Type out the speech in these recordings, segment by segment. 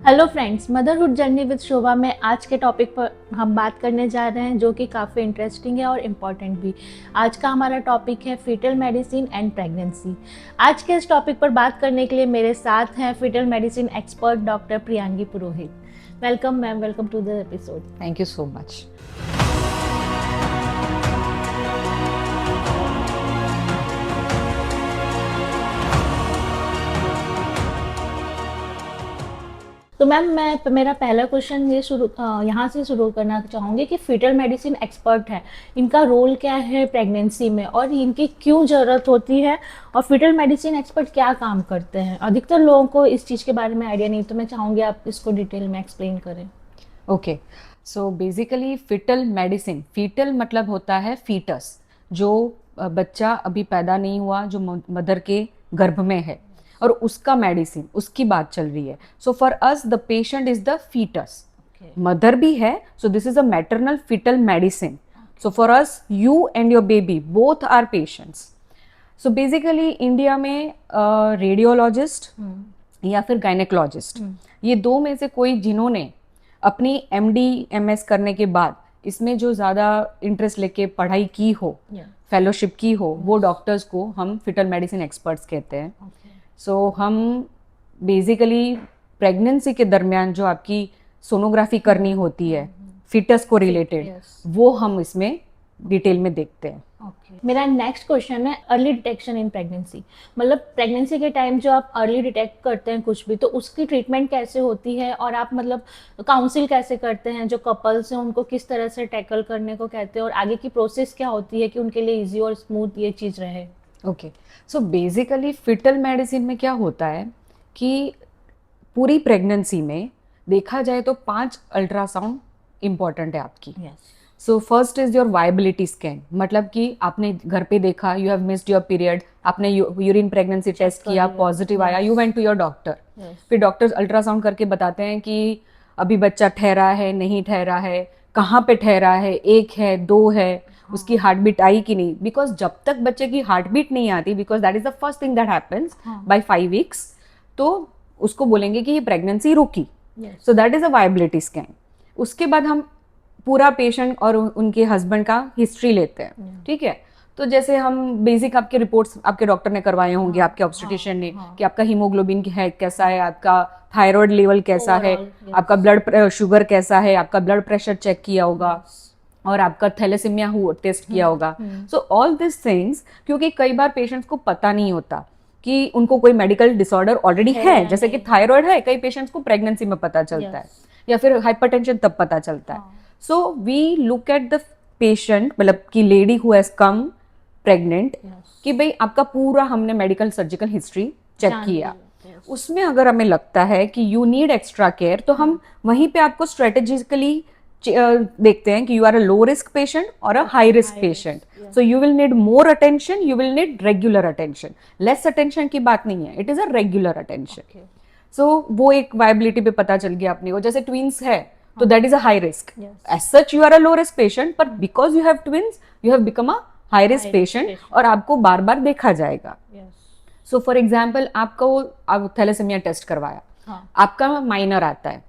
Hello friends, motherhood journey with Shobha में आज के टॉपिक पर हम बात करने जा रहे हैं जो कि काफ़ी इंटरेस्टिंग है और इम्पॉर्टेंट भी। आज का हमारा टॉपिक है फीटल मेडिसिन एंड प्रेगनेंसी। आज के इस टॉपिक पर बात करने के लिए मेरे साथ हैं fetal medicine expert doctor Priyangi Purohit. Welcome ma'am, welcome to the episode. Thank you so much. तो मैम मेरा पहला क्वेश्चन यहाँ से शुरू करना चाहूँगी कि फीटल मेडिसिन एक्सपर्ट है, इनका रोल क्या है प्रेगनेंसी में और इनकी क्यों ज़रूरत होती है, और फीटल मेडिसिन एक्सपर्ट क्या काम करते हैं। अधिकतर लोगों को इस चीज़ के बारे में आइडिया नहीं, तो मैं चाहूँगी आप इसको डिटेल में एक्सप्लेन करें। Okay, so basically foetal medicine, foetal मतलब होता है फीटस, जो बच्चा अभी पैदा नहीं हुआ, जो मदर के गर्भ में है, और उसका मेडिसिन, उसकी बात चल रही है। So for us the patient is the foetus, mother भी है, so this is a maternal foetal medicine. So for us you and your baby both are patients. So basically India में रेडियोलॉजिस्ट या फिर गायनेकोलॉजिस्ट, ये दो में से कोई जिन्होंने अपनी एमडी एमएस करने के बाद इसमें जो ज़्यादा इंटरेस्ट लेके पढ़ाई की हो, फेलोशिप की हो, वो डॉक्टर्स को हम फीटल मेडिसिन एक्सपर्ट्स कहते हैं। सो हम बेसिकली प्रेगनेंसी के दरमियान जो आपकी सोनोग्राफी करनी होती है फीटस को रिलेटेड, वो हम इसमें डिटेल में देखते हैं। मेरा नेक्स्ट क्वेश्चन है अर्ली डिटेक्शन इन प्रेगनेंसी। मतलब प्रेगनेंसी के टाइम जो आप अर्ली डिटेक्ट करते हैं कुछ भी, तो उसकी ट्रीटमेंट कैसे होती है, और आप मतलब काउंसिल कैसे करते हैं जो कपल्स हैं, उनको किस तरह से टैकल करने को कहते हैं, और आगे की प्रोसेस क्या होती है कि उनके लिए इजी और स्मूथ ये चीज़ रहे। Okay, so basically foetal medicine में क्या होता है कि पूरी प्रेगनेंसी में देखा जाए तो 5 अल्ट्रासाउंड इम्पॉर्टेंट है आपकी। So first is your viability scan, मतलब कि आपने घर पे देखा, you have missed your period, आपने यूरिन प्रेगनेंसी टेस्ट किया, पॉजिटिव आया, you went to your doctor. फिर डॉक्टर्स अल्ट्रासाउंड करके बताते हैं कि अभी बच्चा ठहरा है, नहीं ठहरा है, कहाँ पे ठहरा है, 1 है 2 है, उसकी हार्ट बीट आई कि नहीं। बिकॉज जब तक बच्चे की हार्ट बीट नहीं आती, because that is the first thing that happens by 5 weeks, तो उसको बोलेंगे कि ये प्रेगनेंसी रुकी। So that is a viability scan. उसके बाद हम पूरा पेशेंट और उनके हस्बैंड का हिस्ट्री लेते हैं, ठीक है। तो जैसे हम बेसिक आपके रिपोर्ट्स आपके डॉक्टर ने करवाए होंगे, आपके ऑब्स्टेट्रिशियन ने, कि आपका हीमोग्लोबिन है कैसा है, आपका थायराइड लेवल कैसा है, आपका ब्लड शुगर कैसा है, आपका ब्लड प्रेशर चेक किया होगा, और आपका थैलेसीमिया टेस्ट किया होगा। सो ऑल दिस थिंग्स, क्योंकि कई बार पेशेंट्स को पता नहीं होता कि उनको कोई मेडिकल डिसऑर्डर ऑलरेडी है, जैसे कि थायराइड है, कई पेशेंट्स को प्रेगनेंसी में पता चलता है, या फिर हाइपरटेंशन तब पता चलता है। So we look at the patient, मतलब कि lady who has come pregnant, कि भाई आपका पूरा हमने मेडिकल सर्जिकल हिस्ट्री चेक किया, उसमें अगर हमें लगता है कि यू नीड एक्स्ट्रा केयर, तो हम वहीं पे आपको स्ट्रेटेजिकली देखते हैं कि you are a low risk patient और a high risk patient. So you will need more attention, you will need regular attention. Less attention की बात नहीं है, it is a regular attention. So वो एक वायबिलिटी पे पता चल गया अपने को। जैसे ट्विंस है तो that is a high risk, as such you are a low risk patient, but because you have twins you have become a high risk patient, और आपको बार बार देखा जाएगा। सो फॉर एग्जाम्पल आपको थैलेसीमिया टेस्ट करवाया, आपका माइनर आता है,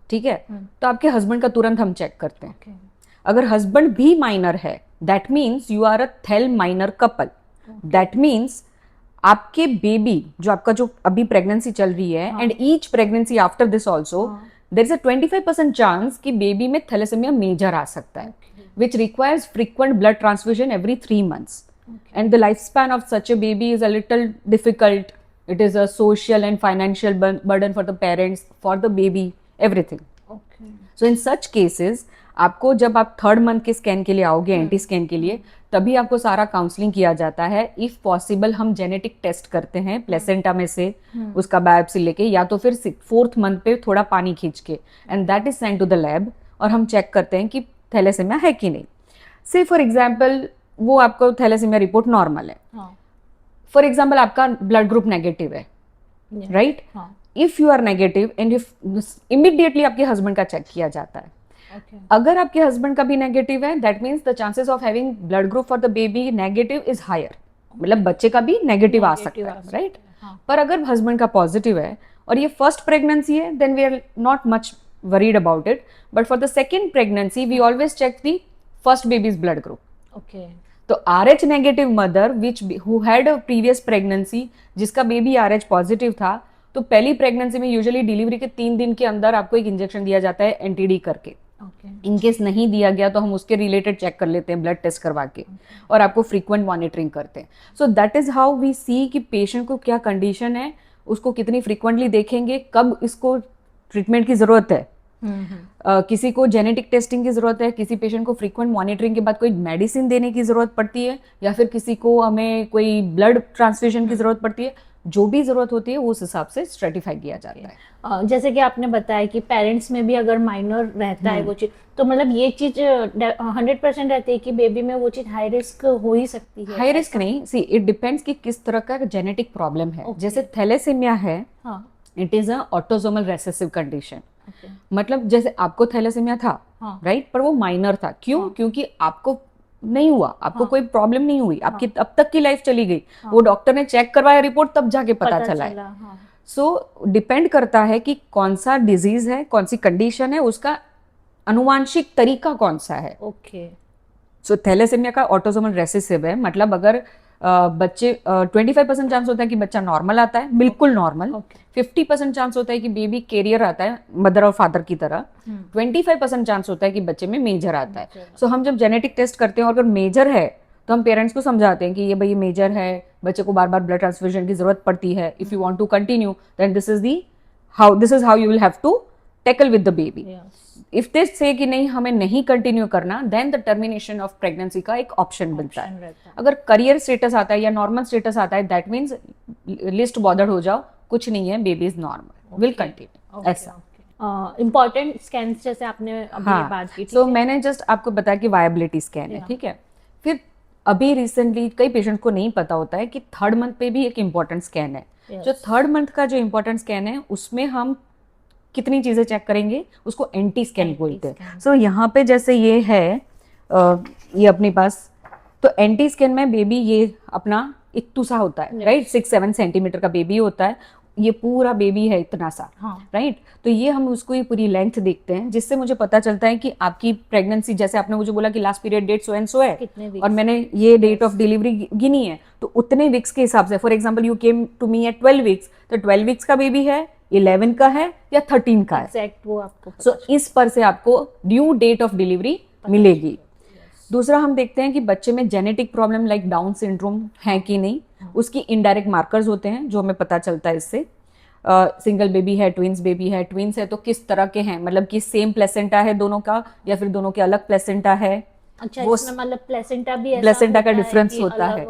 ठीक है, तो आपके हस्बैंड का तुरंत हम चेक करते हैं। अगर हस्बैंड भी माइनर है, that means you are a thal minor couple. That means आपके बेबी जो अभी प्रेगनेंसी चल रही है, and each pregnancy after this also there is a 25% chance कि बेबी में थैलेसीमिया मेजर आ सकता है, which requires frequent blood transfusion every 3 months. And the lifespan of such a baby is a little difficult. It is a social and financial burden for the parents, for the baby, everything. So in such cases, आपको जब आप 3rd month के scan के लिए आओगे, anti scan के लिए, तभी आपको सारा काउंसलिंग किया जाता है। इफ पॉसिबल हम जेनेटिक टेस्ट करते हैं प्लेसेंटा में से, उसका बायोप्सी लेके, या तो फिर 4th month पे थोड़ा पानी खींच के, and that is send to the lab, और हम चेक करते हैं कि थैलेसीमिया है कि नहीं। से फॉर एग्जाम्पल वो आपको थैलेसीमिया रिपोर्ट नॉर्मल है, फॉर एग्जाम्पल आपका ब्लड ग्रुप नेगेटिव है, right. If you are negative and if immediately आपके हस्बैंड का चेक किया जाता है। अगर आपके हस्बैंड का भी नेगेटिव है, that means the chances of having blood group for the baby negative is higher, मतलब बच्चे का भी नेगेटिव आ सकता है, राइट। पर अगर हस्बैंड का पॉजिटिव है और ये फर्स्ट प्रेगनेंसी है, then we are not much worried about it. But for the second pregnancy we always check the first baby's blood group. Okay. तो RH negative mother which who had a previous pregnancy, जिसका baby RH positive था, तो पहली pregnancy में usually delivery के 3 दिन के अंदर आपको एक इंजेक्शन दिया जाता है NTD करके. इनकेस नहीं दिया गया तो हम उसके रिलेटेड चेक कर लेते हैं ब्लड टेस्ट करवा के, और आपको फ्रीक्वेंट मॉनिटरिंग करते हैं. So that is how we see कि पेशेंट को क्या कंडीशन है, उसको कितनी फ्रीक्वेंटली देखेंगे, कब इसको ट्रीटमेंट की जरूरत है. किसी को जेनेटिक टेस्टिंग की जरूरत है, किसी पेशेंट को फ्रीक्वेंट मॉनिटरिंग के बाद कोई मेडिसिन देने की जरूरत पड़ती है, या फिर किसी को हमें कोई ब्लड ट्रांसफ्यूजन की जरूरत पड़ती है. जो भी जरूरत होती है उस हिसाब से स्ट्रेटिफाई किया जाता है. जैसे कि आपने बताया कि पेरेंट्स में भी अगर माइनर रहता है वो चीज, तो मतलब ये चीज 100% रहती है कि बेबी में वो चीज हाई रिस्क हो ही सकती है. हाई रिस्क नहीं, सी इट डिपेंड्स कि किस तरह का जेनेटिक प्रॉब्लम है. जैसे थैलेसीमिया है, it is a autosomal recessive condition. मतलब जैसे आपको थैलेसीमिया था, राइट, पर वो माइनर था. क्यों? क्योंकि आपको नहीं हुआ, आपको कोई प्रॉब्लम नहीं हुई, आपकी अब तक की लाइफ चली गई. वो डॉक्टर ने चेक करवाया रिपोर्ट, तब जाके पता चला है. सो डिपेंड करता है कि कौन सा डिजीज है, कौन सी कंडीशन है, उसका अनुवांशिक तरीका कौन सा है. ओके. सो थैलेसीमिया का ऑटोसोमल रेसेसिव है, मतलब अगर बच्चे 25% चांस होता है कि बच्चा नॉर्मल आता है, बिल्कुल नॉर्मल. 50% चांस होता है कि बेबी कैरियर आता है मदर और फादर की तरह. 25% चांस होता है कि बच्चे में मेजर आता है. सो हम जब जेनेटिक टेस्ट करते हैं और अगर मेजर है तो हम पेरेंट्स को समझाते हैं कि ये भाई मेजर है, बच्चे को बार बार ब्लड ट्रांसफ्यूजन की जरूरत पड़ती है. If you want to continue then this is how you will have to tackle with the baby. If they say कि नहीं हमें नहीं कंटिन्यू करना, then the termination of pregnancy का एक ऑप्शन बनता है. अगर करियर स्टेटस आता है या नॉर्मल स्टेटस आता है, दैट मीन्स लिस्ट बॉर्डर हो जाओ, कुछ नहीं है, baby is normal, will continue. ऐसा इम्पोर्टेंट स्कैन्स जैसे आपने अभी बात की. सो मैंने जस्ट आपको बताया कि वायबिलिटी स्कैन है, ठीक है. फिर अभी रिसेंटली कई पेशेंट को नहीं पता होता है कि 3rd मंथ पे भी एक इम्पोर्टेंट स्कैन है. जो 3rd मंथ का जो इम्पोर्टेंट स्कैन है उसमें हम कितनी चीजें चेक करेंगे, उसको एंटी स्कैन बोलते हैं. सो यहाँ पे जैसे ये है, ये अपने पास, तो एंटी स्कैन में बेबी ये अपना इत्तू सा होता है, राइट, 6-7 सेंटीमीटर का बेबी होता है. ये पूरा बेबी है इतना सा, राइट. तो ये हम उसको ये पूरी लेंथ देखते हैं, जिससे मुझे पता चलता है कि आपकी प्रेगनेंसी, जैसे आपने मुझे बोला कि last period date so and so है, और मैंने ये डेट ऑफ डिलीवरी गिनी है, तो उतने वीक्स के हिसाब से, for example you came to me at 12 weeks, तो 12 वीक्स का बेबी है, 11 का है या 13 का है, एग्जैक्ट वो आपको. सो इस पर से आपको ड्यू डेट ऑफ डिलीवरी मिलेगी. दूसरा हम देखते हैं कि बच्चे में genetic problem like down syndrome है कि नहीं. उसकी इनडायरेक्ट मार्कर्स होते हैं जो हमें पता चलता है इससे. सिंगल बेबी है, ट्विंस बेबी है, ट्विंस है तो किस तरह के हैं, मतलब कि सेम प्लेसेंटा है दोनों का या फिर दोनों के अलग प्लेसेंटा है. अच्छा, इसमें मतलब प्लेसेंटा भी ऐसा प्लेसेंटा का होता डिफरेंस है होता है.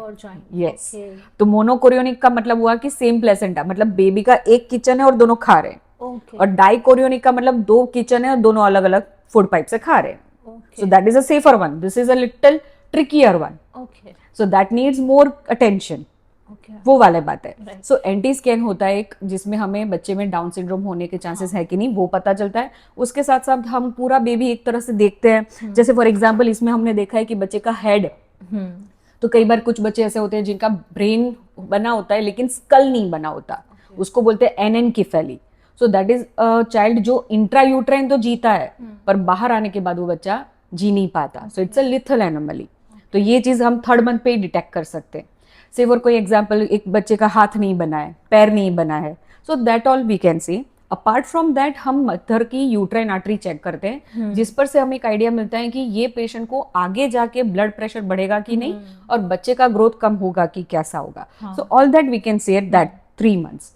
यस. तो मोनोकोरियोनिक का मतलब हुआ कि सेम प्लेसेंटा, मतलब बेबी का एक किचन है और दोनों खा रहे हैं. और डाइकोरियोनिक का मतलब 2 किचन है और दोनों अलग अलग फूड पाइप से खा रहे हैं. So that is a safer one. This is a little trickier one. Okay. So that needs more attention. Okay. वो वाला बात है. So एंटी स्कैन होता है एक, जिसमें हमें बच्चे में डाउन सिंड्रोम होने के चांसेस है कि नहीं वो पता चलता है. उसके साथ साथ हम पूरा बेबी एक तरह से देखते हैं. जैसे फॉर एग्जाम्पल इसमें हमने देखा है कि बच्चे का हेड, तो कई बार कुछ बच्चे ऐसे होते हैं जिनका ब्रेन बना होता है लेकिन स्कल नहीं बना होता. उसको बोलते हैं anencephaly. So that is a child जो इंट्रायूट्राइन तो जीता है पर बाहर आने के बाद वो बच्चा जी नहीं पाता. So it's a lethal anomaly. तो ये चीज हम 3rd मंथ पे ही डिटेक्ट कर सकते हैं. से फॉर कोई एग्जाम्पल, एक बच्चे का हाथ नहीं बना है, पैर नहीं बना है, so that all we can see. Apart from that हम मदर की यूट्राइन आर्टरी चेक करते हैं, जिस पर से हमें एक आइडिया मिलता है कि ये पेशेंट को आगे जाके ब्लड प्रेशर बढ़ेगा कि नहीं और बच्चे का ग्रोथ कम होगा कि कैसा होगा. So all that we can see at that 3 months.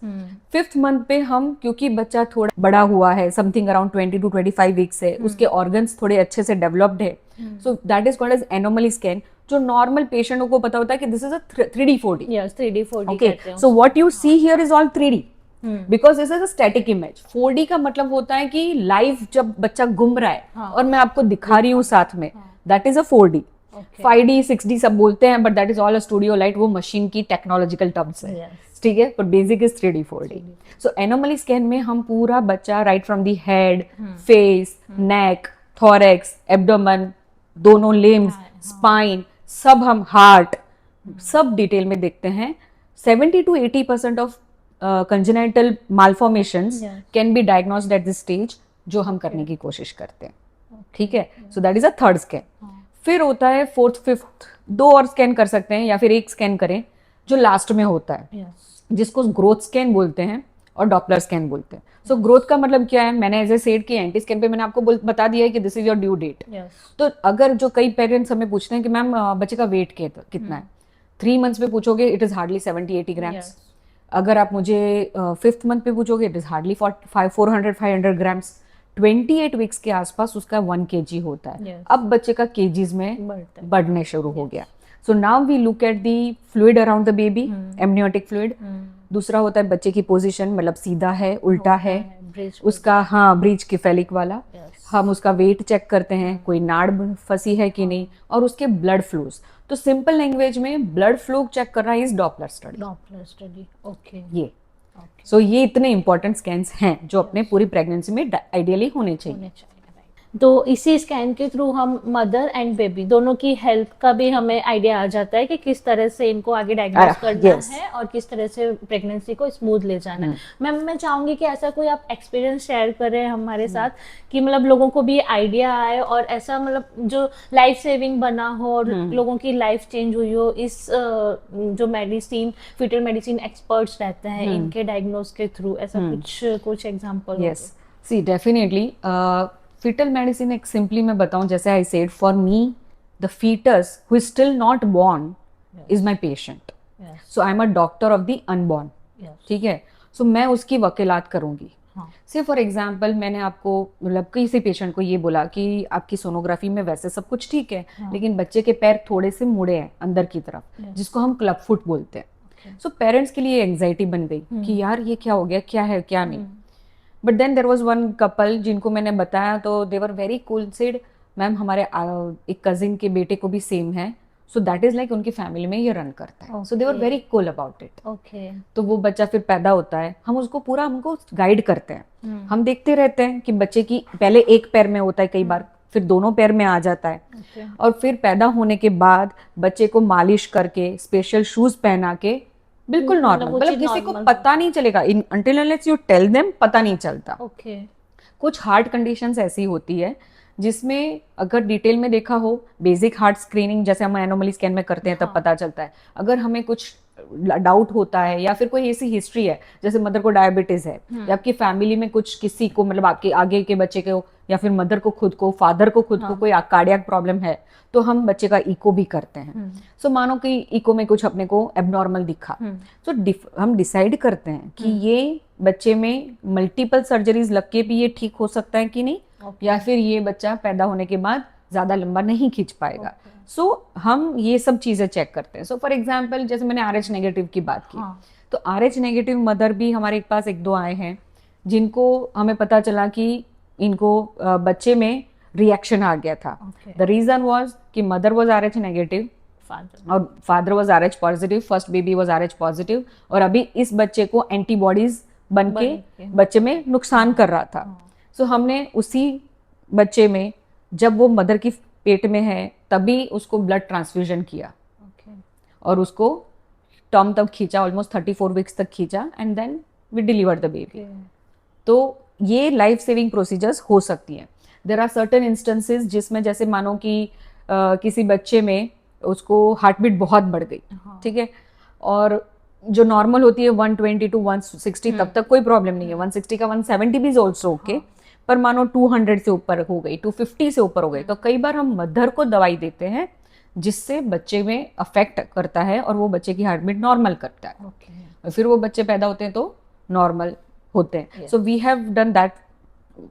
5th month पे हम, क्योंकि बच्चा थोड़ा बड़ा हुआ है, समथिंग अराउंड 20 to 25 वीक्स है, उसके ऑर्गन्स थोड़े अच्छे से डेवलप्ड है, so that is called as anomaly scan. जो नॉर्मल पेशेंटों को पता होता है कि this is a 3D 4D. Yes, 3D 4D. Okay, so what you see here is all 3D. Because this is a static image. 4D का मतलब होता है कि लाइव जब बच्चा घूम रहा है और मैं आपको दिखा रही हूँ साथ में, that is a 4D. 5D 6D सब बोलते हैं, but that is all a studio light. वो मशीन की टेक्नोलॉजिकल टर्म्स है, ठीक है, पर basic is 3D 4D. So anomaly scan में हम पूरा बच्चा right from the head, face, neck, thorax, abdomen, दोनों लिम्स, स्पाइन, सब हम हार्ट, सब डिटेल में देखते हैं. 70 to 80% of congenital मालफॉर्मेशंस Yes. Can be diagnosed at this stage, जो हम करने की कोशिश करते हैं. ठीक है, so that is a third scan. फिर होता है फोर्थ फिफ्थ, 2 और स्कैन कर सकते हैं या फिर एक स्कैन करें जो लास्ट में होता है, Yes. जिसको ग्रोथ स्कैन बोलते हैं और डॉपलर स्कैन बोलते हैं. सो ग्रोथ का मतलब क्या है, मैंने एज ए सेड कि एंटी स्कैन पे मैंने आपको बता दिया है कि this is your due date. Yes. तो अगर जो कई पेरेंट्स हमें पूछते हैं कि मैम बच्चे का वेट कितना है, 3 मंथ्स पे पूछोगे it is hardly 70-80 grams. Yes. अगर आप मुझे 5th मंथ पे पूछोगे it is hardly 400-500 grams. 28 weeks के आसपास उसका 1 kg होता है. Yes. अब बच्चे का केजीज में बढ़ता है. बढ़ने शुरू हो गया. So now we look at the fluid around the baby, amniotic fluid. दूसरा होता है बच्चे की पोजीशन, मतलब सीधा है, उल्टा है, Bridge. उसका हाँ ब्रीच किफेलिक वाला. Yes. हम उसका वेट चेक करते हैं, कोई नाड़ फंसी है कि नहीं, और उसके ब्लड फ्लोज. तो सिंपल लैंग्वेज में ब्लड फ्लो चेक करना is Doppler study. Doppler study. Okay. ये Okay. सो ये इतने इंपॉर्टेंट स्कैन्स हैं जो अपने पूरी प्रेगनेंसी में आइडियली होने चाहिए. होने चाहिए, right. तो इसी स्कैन के थ्रू हम मदर एंड बेबी दोनों की हेल्थ का भी हमें आइडिया आ जाता है कि किस तरह से इनको आगे डायग्नोस करना yes. है और किस तरह से प्रेगनेंसी को स्मूथ ले जाना है. मैम मैं चाहूंगी कि ऐसा कोई आप एक्सपीरियंस शेयर करें हमारे साथ कि मतलब लोगों को भी आइडिया आए और ऐसा मतलब जो लाइफ सेविंग बना हो और लोगों की लाइफ चेंज हुई हो इस जो मेडिसिन फीटल मेडिसिन एक्सपर्ट्स रहते हैं इनके डायग्नोस के थ्रू, ऐसा कुछ एग्जांपल. यस, सी डेफिनेटली fetal medicine एक सिंपली मैं बताऊं, जैसे I said, for me the fetus who is still not born is my patient. So I'm a doctor of the unborn. ठीक है, सो मैं उसकी वकीलात करूंगी. सिर्फ फॉर एग्जाम्पल मैंने आपको मतलब किसी पेशेंट को ये बोला कि आपकी सोनोग्राफी में वैसे सब कुछ ठीक है, लेकिन बच्चे के पैर थोड़े से मुड़े हैं अंदर की तरफ, जिसको हम क्लब फुट बोलते हैं. सो पेरेंट्स के लिए एंग्जाइटी बन गई कि यार ये क्या हो गया, क्या है क्या नहीं. But then there was one couple जिनको मैंने बताया तो they were very cool, said ma'am हमारे एक कजिन के बेटे को भी सेम है, सो दैट इज लाइक उनकी फैमिली में ये रन करता है. So they were very cool about it. तो वो बच्चा फिर पैदा होता है, हम उसको पूरा हमको गाइड करते हैं. हम देखते रहते हैं कि बच्चे की पहले एक पैर में होता है, कई बार फिर दोनों पैर में आ जाता है. और फिर पैदा होने के बाद बच्चे को मालिश करके स्पेशल शूज पहना के बिल्कुल नॉर्मल, मतलब किसी को पता नहीं चलेगा, until unless you tell them पता नहीं चलता. कुछ हार्ट कंडीशंस ऐसी होती है जिसमें अगर डिटेल में देखा हो, बेसिक हार्ट स्क्रीनिंग जैसे हम एनोमली स्कैन में करते हैं तब पता चलता है. अगर हमें कुछ डाउट होता है या फिर कोई ऐसी हिस्ट्री है, जैसे मदर को डायबिटीज है या आपकी फैमिली में कुछ किसी को मतलब आपके आगे के बच्चे को या फिर मदर को खुद को, फादर को खुद को कोई कार्डियक प्रॉब्लम है, तो हम बच्चे का इको भी करते हैं. सो मानो कि इको में कुछ अपने को एबनॉर्मल दिखा, तो हम डिसाइड करते हैं कि ये बच्चे में मल्टीपल सर्जरीज लग के भी ये ठीक हो सकता है कि नहीं, या फिर ये बच्चा पैदा होने के बाद ज्यादा लंबा नहीं खींच पाएगा. सो हम ये सब चीजें चेक करते हैं. सो फॉर एग्जाम्पल जैसे मैंने RH नेगेटिव की बात की, तो RH नेगेटिव मदर भी हमारे पास 1-2 आए हैं जिनको हमें पता चला कि इनको बच्चे में रिएक्शन आ गया था. द रीजन वॉज कि मदर वॉज RH नेगेटिव और father was RH positive. First baby was RH positive और अभी इस बच्चे को एंटीबॉडीज बन के बच्चे में नुकसान कर रहा था. सो हमने उसी बच्चे में, जब वो मदर की पेट में है तभी उसको ब्लड ट्रांसफ्यूजन किया और उसको टर्म तक खींचा, ऑलमोस्ट 34 वीक्स तक खींचा, and then we deliver the baby. तो ये लाइफ सेविंग प्रोसीजर्स हो सकती हैं. देर आर सर्टन इंस्टेंसेस जिसमें जैसे मानो कि किसी बच्चे में उसको हार्ट बीट बहुत बढ़ गई, ठीक है, और जो नॉर्मल होती है 120 to 160 तब तक कोई प्रॉब्लम नहीं है, 160 का 170 भी इज ऑल्सो ओके. पर मानो 200 से ऊपर हो गई, 250 से ऊपर हो गई, तो कई बार हम मदर को दवाई देते हैं जिससे बच्चे में अफेक्ट करता है और वो बच्चे की हार्ट बीट नॉर्मल करता है. फिर वो बच्चे पैदा होते हैं तो नॉर्मल होते हैं. So we have done that.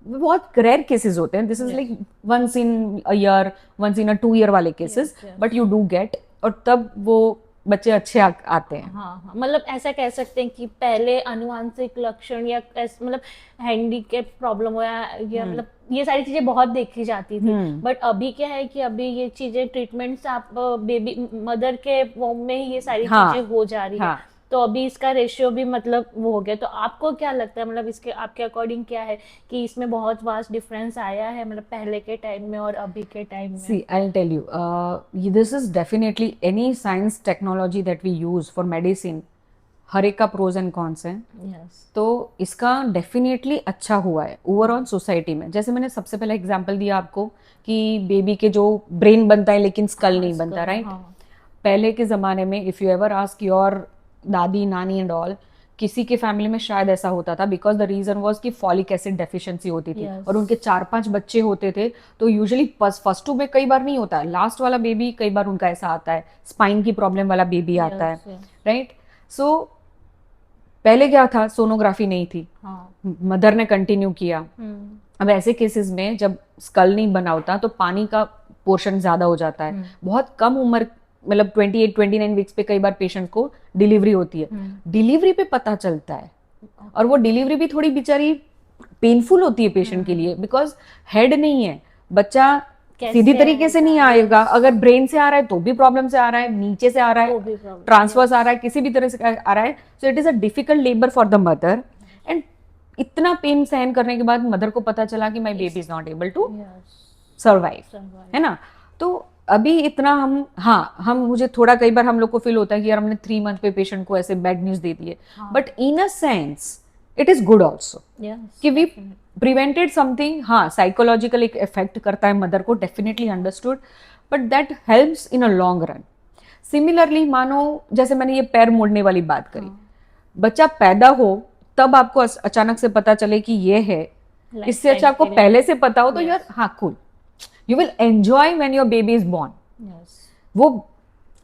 बहुत रेयर केसेस होते हैं, this is like once in a year, once in a 2 year वाले cases, but you do get, और तब वो बच्चे अच्छे आते हैं. हाँ, मतलब ऐसा कह सकते हैं कि पहले अनुवांशिक लक्षण या मतलब हैंडीकैप प्रॉब्लम हो या मतलब ये सारी चीजें बहुत देखी जाती थी. बट अभी क्या है कि अभी ये चीजें ट्रीटमेंट से आप बेबी मदर के वोम में ही ये सारी चीजें हो जा रही है. तो अभी इसका रेशियो भी मतलब वो हो गया. तो आपको क्या लगता है, मतलब इसके आपके अकॉर्डिंग क्या है कि इसमें बहुत वास्ट डिफरेंस आया है मतलब पहले के टाइम में और अभी के टाइम में? See, I'll tell you, this is definitely any science technology that we use for medicine, हर एक का प्रोज एंड कॉन्स हैं। यस, तो इसका डेफिनेटली अच्छा हुआ है ओवरऑल सोसाइटी में। जैसे मैंने सबसे पहले एग्जांपल दिया आपको कि बेबी के जो ब्रेन बनता है लेकिन स्कल नहीं बनता, राइट। पहले के ज़माने में if you ever ask your दादी नानी एंड ऑल, किसी के फैमिली में शायद ऐसा होता था बिकॉज द रीज़न वॉज कि फॉलिक एसिड डेफिशिएंसी होती थी। Yes. और उनके 4-5 बच्चे होते थे, तो यूजुअली फर्स्ट टू में कई बार नहीं होता है, लास्ट वाला बेबी कई बार उनका ऐसा आता है, स्पाइन की प्रॉब्लम वाला बेबी आता है, राइट। सो पहले क्या था, सोनोग्राफी नहीं थी, मदर ने कंटिन्यू किया। अब ऐसे केसेस में जब स्कल नहीं बना होता तो पानी का पोर्शन ज्यादा हो जाता है। बहुत कम उम्र, मतलब 28-29 वीक्स पे कई बार पेशेंट को डिलीवरी होती है। डिलीवरी पे पता चलता है, और वो डिलीवरी भी थोड़ी बेचारी पेनफुल होती है पेशेंट के लिए, बिकॉज हेड नहीं है, बच्चा सीधी तरीके से नहीं आएगा। अगर ब्रेन से आ रहा है तो भी प्रॉब्लम से आ रहा है, नीचे से आ रहा है, ट्रांसवर्स आ रहा है, किसी भी तरह से आ रहा है। So it is a difficult labour for the mother. And इतना पेन सहन करने के बाद मदर को पता चला कि my baby is not able to survive, है ना। तो अभी इतना हम मुझे थोड़ा कई बार हम लोग को फील होता है कि यार हमने 3 मंथ पे पेशेंट को ऐसे बैड न्यूज दे दिए, but in a sense it is good also कि वी प्रिवेंटेड समथिंग। हाँ, साइकोलॉजिकल एक इफेक्ट करता है मदर को, definitely understood, but that helps in a long run. Similarly मानो जैसे मैंने ये पैर मोड़ने वाली बात करी, बच्चा पैदा हो तब आपको अचानक से पता चले कि ये है, इससे अच्छा आपको पहले से पता हो तो यार हाँ cool, you will enjoy when your baby is born. वो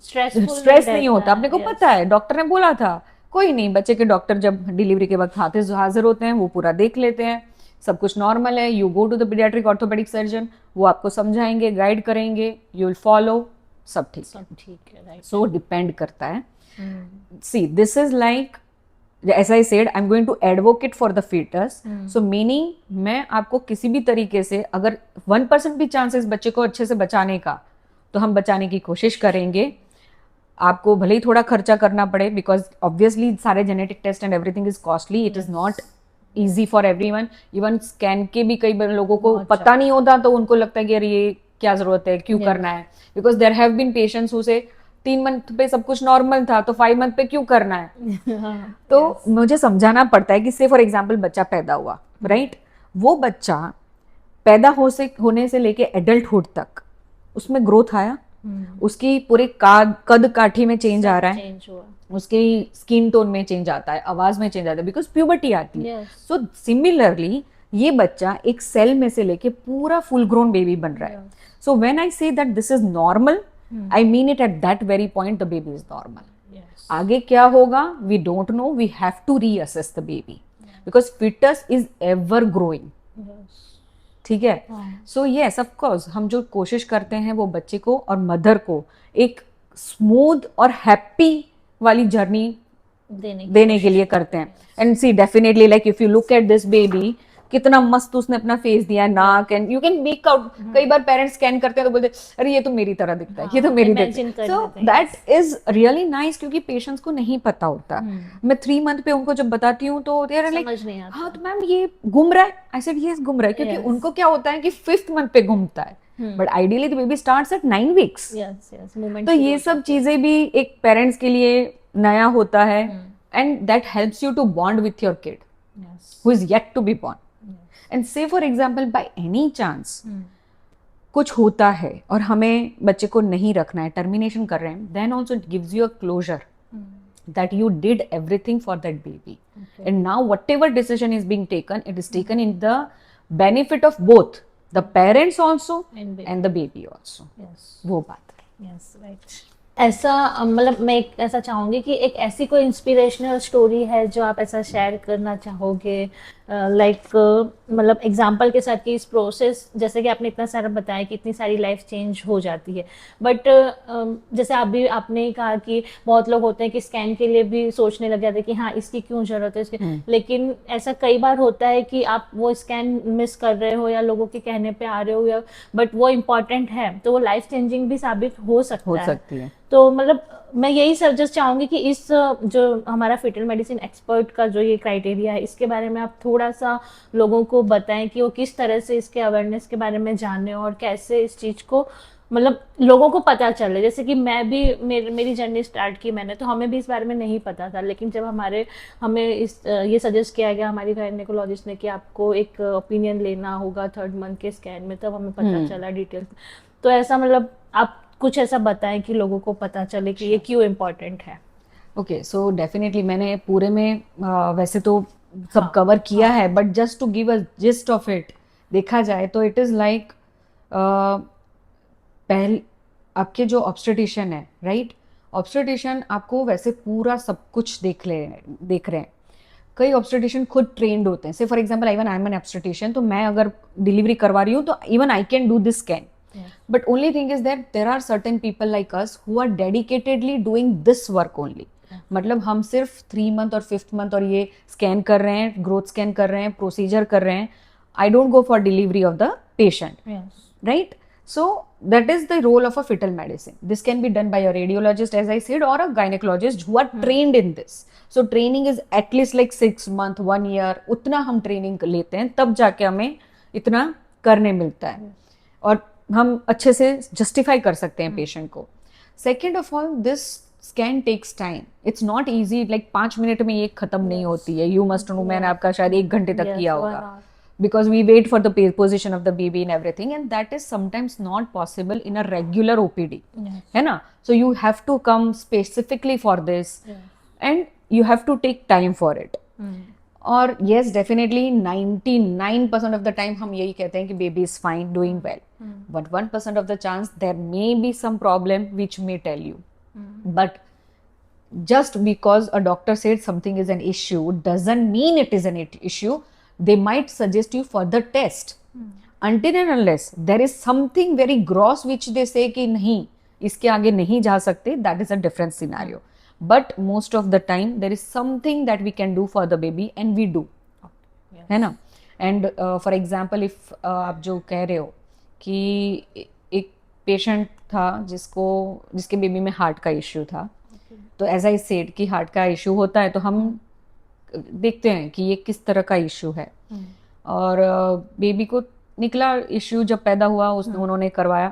स्ट्रेस नहीं होता, अपने को पता है, डॉक्टर ने बोला था, कोई नहीं, बच्चे के डॉक्टर जब डिलीवरी के वक्त हाजिर होते हैं, वो पूरा देख लेते हैं, सब कुछ नॉर्मल है, you go to the paediatric orthopaedic surgeon, वो आपको समझाएंगे, गाइड करेंगे, यू विल फॉलो, सब ठीक है। सो डिपेंड करता है। See this is like, as I said, I'm going to advocate for the fetus. So meaning मैं आपको किसी भी तरीके से, अगर 1% भी चांसेस बच्चे को अच्छे से बचाने का, तो हम बचाने की कोशिश करेंगे। आपको भले ही थोड़ा खर्चा करना पड़े, बिकॉज ऑब्वियसली सारे genetic test and everything is costly, it is not easy for everyone. Even scan के भी कई बार लोगों को पता नहीं होता, तो उनको लगता है कि अरे ये क्या जरूरत है, क्यों करना है, because there have been patients who से 3 मंथ पे सब कुछ नॉर्मल था, तो 5 मंथ पे क्यों करना है। तो मुझे समझाना पड़ता है कि से फॉर एग्जाम्पल बच्चा पैदा हुआ, राइट, वो बच्चा पैदा होने से लेके एडल्टहुड तक उसमें ग्रोथ आया, उसकी पूरे कद काठी में चेंज आ रहा है, उसकी स्किन टोन में चेंज आता है, आवाज में चेंज आता है, बिकॉज प्यूबर्टी आती है। सो सिमिलरली ये बच्चा एक सेल में से लेके पूरा फुल ग्रोन बेबी बन रहा है। So when I say that this is normal, I mean it at that very point the baby is normal. Yes. आगे क्या होगा we don't know, we have to reassess the baby, because fetus is ever growing. Yes. ठीक है। So yes, of course हम जो कोशिश करते हैं वो बच्चे को और मदर को एक स्मूथ और हैप्पी वाली जर्नी देने के लिए करते हैं। And see definitely like if you look at this baby, कितना मस्त उसने अपना फेस दिया, नाक, and you can make out. कई बार पेरेंट्स स्कैन करते हैं तो बोलते हैं अरे ये तो मेरी तरह दिखता है, ये तो मेरी तरह। सो दैट इज रियली नाइस, क्योंकि पेशेंट्स को नहीं पता होता। मैं 3 मंथ पे उनको जब बताती हूँ तो दे आर लाइक हाँ तो मैम ये घूम रहा है, आई सेड यस घूम रहा है, क्योंकि उनको क्या होता है कि 5th मंथ पे घूमता है, but ideally the baby starts at 9 weeks. तो ये सब चीजें भी एक पेरेंट्स के लिए नया होता है, and that helps you to bond with your kid who is yet to be born. And say for example by any chance कुछ होता है और हमें बच्चे को नहीं रखना है, टर्मिनेशन कर रहे हैं, then also it gives you a closure that you did everything for that baby. Okay. And now whatever decision is being taken, it is taken in the benefit of both the parents also and the baby also. Yes. वो बात है। Yes, right. ऐसा मतलब मैं ऐसा चाहूँगी कि एक ऐसी कोई इंस्पिरेशनल स्टोरी है जो आप ऐसा शेयर करना चाहोगे, लाइक मतलब एग्जांपल के साथ कि इस प्रोसेस, जैसे कि आपने इतना सारा बताया कि इतनी सारी लाइफ चेंज हो जाती है, बट जैसे आपने ही कहा कि बहुत लोग होते हैं कि स्कैन के लिए भी सोचने लग जाते हैं कि हाँ इसकी क्यों जरूरत है इसके, लेकिन ऐसा कई बार होता है कि आप वो स्कैन मिस कर रहे हो या लोगों के कहने पे आ रहे हो, या बट वो इम्पॉर्टेंट है तो वो लाइफ चेंजिंग भी साबित हो सकती है। तो मतलब मैं यही सजेस्ट चाहूँगी कि इस जो हमारा फीटल मेडिसिन एक्सपर्ट का जो ये क्राइटेरिया है, इसके बारे में आप थोड़ा सा लोगों को बताएं कि वो किस तरह से इसके अवेयरनेस के बारे में जाने और कैसे इस चीज़ को मतलब लोगों को पता चले, जैसे कि मैं भी मेरी जर्नी स्टार्ट की मैंने, तो हमें भी इस बारे में नहीं पता था, लेकिन जब हमें ये सजेस्ट किया गया हमारी गायनेकोलॉजिस्ट ने कि आपको एक ओपिनियन लेना होगा 3rd मंथ के स्कैन में, तब हमें पता चला डिटेल्स। तो ऐसा मतलब आप कुछ ऐसा बताएं कि लोगों को पता चले कि ये क्यों इम्पोर्टेंट है। ओके, सो डेफिनेटली मैंने पूरे में वैसे तो सब हाँ, कवर किया है, but just to give a gist of it, देखा जाए तो इट इज़ लाइक पहले आपके जो ऑब्स्टेटिशियन है, राइट, ऑब्स्टेटिशियन आपको वैसे पूरा सब कुछ देख रहे हैं। कई ऑब्स्टेटिशियन खुद ट्रेंड होते हैं, say for example even I am an obstetrician, तो मैं अगर डिलीवरी करवा रही हूँ तो even I can do this scan, but only thing is that there are certain people like us who are dedicatedly doing this work only. मतलब हम सिर्फ 3 मंथ और 5th मंथ और ये स्कैन कर रहे हैं, ग्रोथ स्कैन कर रहे हैं, प्रोसीजर कर रहे हैं। I don't go for delivery of the patient, right? So that is the role of a fetal medicine. This can be done by a radiologist, as I said, or a gynecologist who are trained in this. So training is at least like 6 month, 1 year. उतना हम training लेते हैं, तब जाके हमें इतना करने मिलता है और हम अच्छे से जस्टिफाई कर सकते हैं पेशेंट को। Second of all, this scan takes time, it's not easy, like 5 minute में ये खत्म नहीं होती है। यू मस्ट नो, मैंने आपका शायद 1 घंटे तक किया होगा, because we wait for the position of the baby and everything, and that is sometimes not possible in a regular OPD, है ना? So you have to come specifically for this, and you have to take time for it. और yes, definitely 99% of the time हम यही कहते हैं कि baby is fine, doing well, but 1% of the chance there may be some problem which may tell you, but just because a doctor said something is an issue doesn't mean it is an issue. They might suggest you further test, until and unless there is something very gross which they say कि नहीं, इसके आगे नहीं जा सकते, that is a different scenario. But most of the time there is something that we can do for the baby, and we do, है ना? And for example, if आप जो कह रहे हो कि एक पेशेंट था जिसके बेबी में हार्ट का इश्यू था, तो एज आई सेड कि हार्ट का इश्यू होता है तो हम देखते हैं कि ये किस तरह का इश्यू है, और बेबी को निकला इश्यू जब पैदा हुआ, उन्होंने करवाया।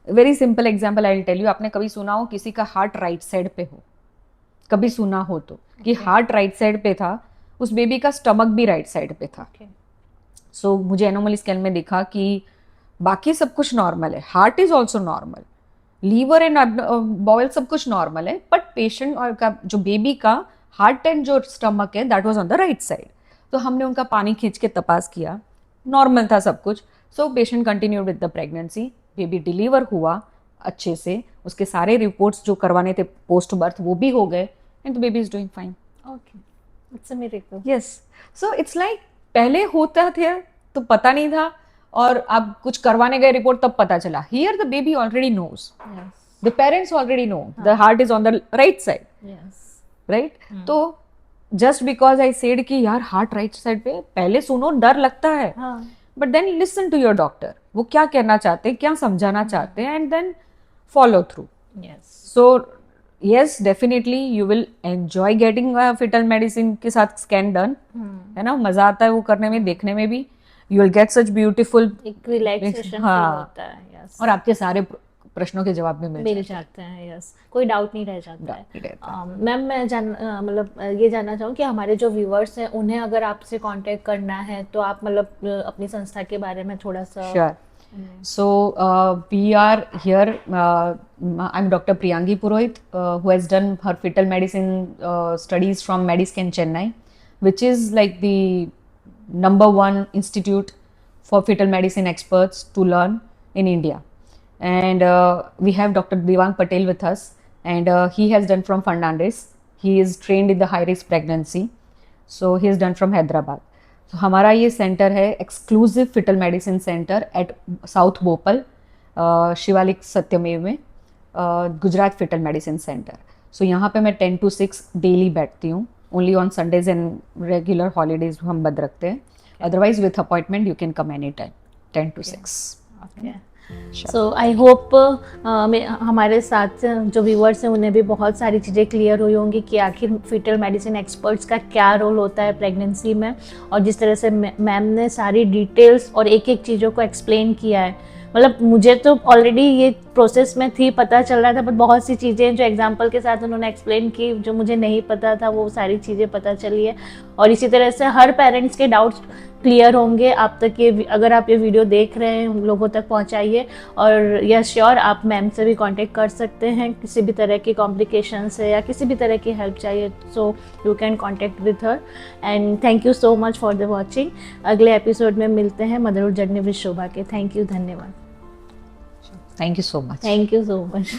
Very simple example I will tell you, आपने कभी सुना हो किसी का हार्ट राइट साइड पे हो, कभी सुना हो तो कि हार्ट राइट साइड पे था, उस बेबी का स्टमक भी राइट साइड पे था। सो मुझे एनोमली स्कैन में देखा कि बाकी सब कुछ नॉर्मल है, heart is also normal, liver and bowel सब कुछ नॉर्मल है, बट पेशेंट और का जो बेबी का हार्ट एंड जो स्टमक है that was on the right side. तो हमने उनका पानी खींच के तपास किया, नॉर्मल था सब कुछ। So patient continued with the pregnancy, baby deliver हुआ अच्छे से, उसके सारे रिपोर्ट्स जो करवाने थे पोस्ट बर्थ वो भी हो गए, and the baby is doing fine. Okay, it's a miracle. Yes, so it's like पहले होता था तो पता नहीं था, और अब कुछ करवाने गए रिपोर्ट तब पता चला। Here the baby already knows, the parents already know the heart is on the right side, right? तो जस्ट बिकॉज आई सेड कि यार हार्ट राइट साइड पे, पहले सुनो डर लगता है, but then listen to your doctor, वो क्या कहना चाहते हैं, क्या समझाना चाहते हैं, and then follow through. So yes, definitely you will enjoy getting fetal medicine के साथ स्कैन डन, है ना? मजा आता है वो करने में, देखने में भी। You will get such beautiful relaxation होता है, yes. और आपके सारे प्रश्नों के जवाब भी मिल जाते हैं, यस, कोई डाउट नहीं रह जाता है। मैम, मैं मतलब ये जानना चाहूँ कि हमारे जो व्यूअर्स हैं उन्हें अगर आपसे कांटेक्ट करना है तो आप मतलब अपनी संस्था के बारे में थोड़ा सा। Sure. So we are here. I'm Dr. Priyangi Purohit, who has done her fetal medicine studies from Mediscan Chennai, which is like the #1 institute for fetal medicine experts to learn in India. And we have Dr. Devang Patel with us, and he has done from Fernandez. He is trained in the high risk pregnancy, so he has done from Hyderabad. तो हमारा ये centre है exclusive fetal medicine centre at south Bhopal, Shivalik Satyamev में, Gujarat fetal medicine centre. सो यहाँ पे मैं 10 to 6 daily बैठती हूँ, only on Sundays and regular holidays हम बंद रखते हैं, otherwise with appointment you can come any time 10 to 6। So I hope हमारे साथ जो व्यूअर्स हैं उन्हें भी बहुत सारी चीज़ें क्लियर हुई होंगी कि आखिर फीटल मेडिसिन एक्सपर्ट्स का क्या रोल होता है प्रेगनेंसी में, और जिस तरह से मैम ने सारी डिटेल्स और एक एक चीज़ों को एक्सप्लेन किया है, मतलब मुझे तो ऑलरेडी ये प्रोसेस में थी, पता चल रहा था, बट बहुत सी चीज़ें जो एग्जांपल के साथ उन्होंने एक्सप्लेन की, जो मुझे नहीं पता था, वो सारी चीज़ें पता चली है। और इसी तरह से हर पेरेंट्स के डाउट्स क्लियर होंगे आप तक। ये अगर आप ये वीडियो देख रहे हैं, उन लोगों तक पहुंचाइए। और यस श्योर, आप मैम से भी कांटेक्ट कर सकते हैं किसी भी तरह की कॉम्प्लिकेशन से या किसी भी तरह की हेल्प चाहिए, so you can contact with her. And thank you so much for the watching. अगले एपिसोड में मिलते हैं मदरहुड जर्नी विद शोभा के। थैंक यू, धन्यवाद। Thank you so much. Thank you so much.